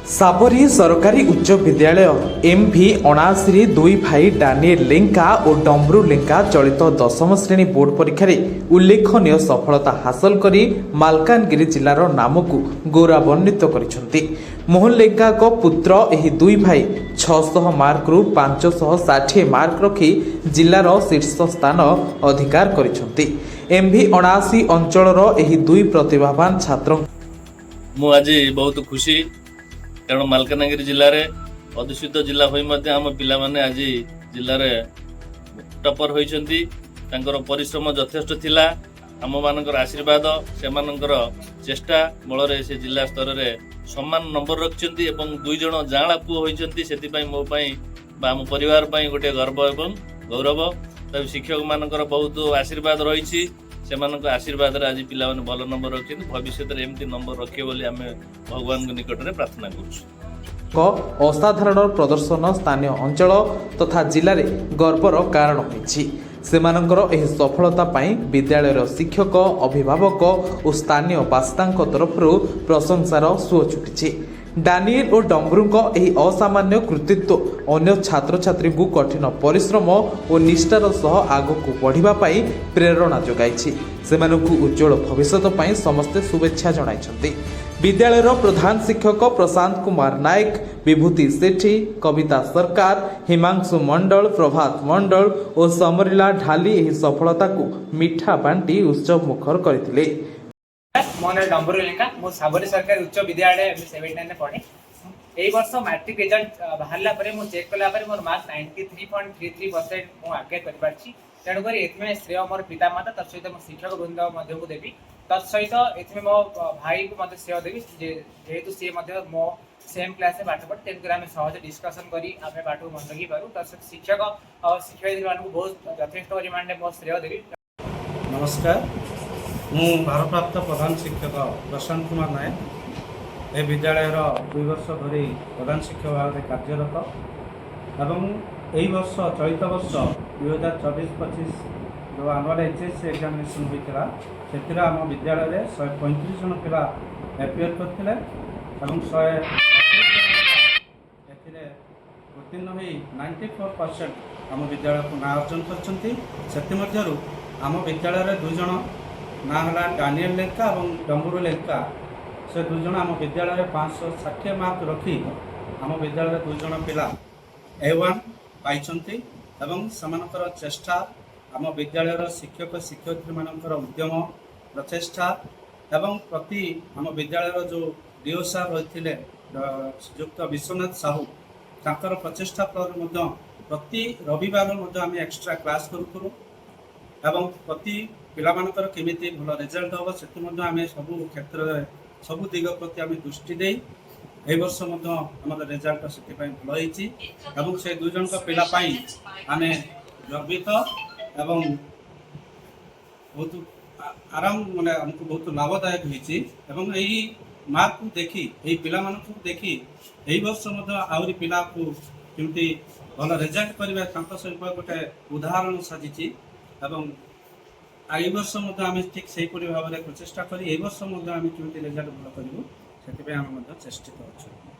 साबरी सरकारी उच्च विद्यालय एमभी 79 दुई भाई डानिएल लेंका और डम्बरू लेंका चलित दशम श्रेणी बोर्ड परीक्षा उल्लेखनीय सफलता हासिल करी मालकानगिरी जिलार नाम को गौरवान्वित करिसेंती। मोहन लेंका पुत्र एही दुई भाई 600 मार्क रु 560 मार्क रखी जिलार शीर्ष स्थान अधिकार करिसेंती। एमभी 79 अंचलर एही दुई प्रतिभावान छात्र मु आज बहुत खुशी कारण मालकानगिरी जिले में अधिसूचित जिला आम पाने आज जिले में टपर होती परिश्रम यथेष्ट थिला। आम मानकर आशीर्वाद से चेष्टा बल से जिला स्तर में सम्मान नंबर रखिंट दुई जन जाँला पुओ होती से मो आम परिवार गोटे गर्व एवं गौरव। तब शिक्षक मानकर बहुत आशीर्वाद रही से आशीर्वाद आज पिला भल नंबर रखी भविष्य में एमती नंबर रखे बोली आम भगवान निकट में प्रार्थना कर। असाधारण प्रदर्शन स्थानीय अंचल तथा जिले में गर्वर कारण होइछि। सेमानंकर एही सफलता पाई विद्यालयर शिक्षक अभिभावक और स्थानीय बासिंदाଙ୍କ तरफରୁ प्रशंसार सुओ छुटिछि। डानिएल और डम्बरूଙ୍କ ଏହି असामान्य कृतित्व अन्य छात्र छात्री को कठिन परिश्रम और निष्ठार सह आगକୁ बढ़िबा पाई प्रेरणा जोगाइछि। सेमानଙ୍କୁ उज्जवल भविष्य पाई समस्ते शुभेच्छा जणाइछन्ति। विद्यालयर प्रधान शिक्षक प्रशांत कुमार नायक, विभूति सेठी, कविता सरकार, हिमांशु मंडल, प्रभात मंडल और समरीला ढाली एही सफलता को मिठा बांटी उत्सव मुखर करथिले। मो ना डम्बरू लेंका मो साबरी सरकारी उच्च विद्यालय 79 पढ़े। एई वर्ष मैट्रिक रिजल्ट बाहरला परे मो चेक कला परे मोर मार्क्स 93.33% मो आगे कर पारछि। तेणु करी एथमे श्रेय मोर पिता माता तर सहित मो शिक्षक वृंद मध्य को देबी। तर सहित एथमे मो भाई को मते श्रेय देबी जेहेतु से मध्य मो सेम क्लास में पाठ पढ़े। तेणु करी आमे सहज डिस्कशन करी आमे पाठ को मन लगी पारू। तर शिक्षक और शिक्षयित्री मान को बहुत यथेष्ट परिमाण में मो श्रेय देबी। नमस्कार, मु भारप्राप्त प्रधान शिक्षक प्रशांत कुमार नायक ए विद्यालय 2 वर्ष धरी प्रधान शिक्षक भाव में कार्यरत एवं यही वर्ष चलित वर्ष 2024-25 जो आनुआल एचएससी एग्जामिनेशन होता से आम विद्यालय में 135 जन पिला एपियर करते 130 उत्तीर्ण हो 94% आम विद्यालय को ना अर्जन कर। आम विद्यालय में 2 जन ना है डानिएल लेंका और डम्बरू लेंका से 2 जन आम विद्यालय में 560 मार्क रखी आम विद्यालय 2 जन पिला A1 पाई सेमानकर चेष्टा आम विद्यालय शिक्षक शिक्षयित्री मानकर उद्यम प्रचेष्टा एवं प्रति आम विद्यालय जो डीओ सार रही श्रीयुक्त विश्वनाथ साहू तांकर प्रचेष्टा पर प्रति रविवार आम एक्स्ट्रा क्लास करूँ एवं प्रति पिला मानकर केमिति भल रिजल्ट हम से आम सबू क्षेत्र में सबू दिग प्रति आम दृष्टि दे ए वर्ष आम रिजल्ट से भल हो से 2 जन पिला आम गर्वित एवं बहुत आराम माने आमको बहुत लाभदायक होती। यही मार्क को देखी यही पिला मानक देखी यही वर्ष आहरी पिला को केमती भल रिजल्ट करें गोटे उदाहरण साजिची। आई वर्ष आम ठीक से भाव में प्रचेषा करी वर्ष आम केमती रिजल्ट भल करूँ से चेष्टित अच्छे।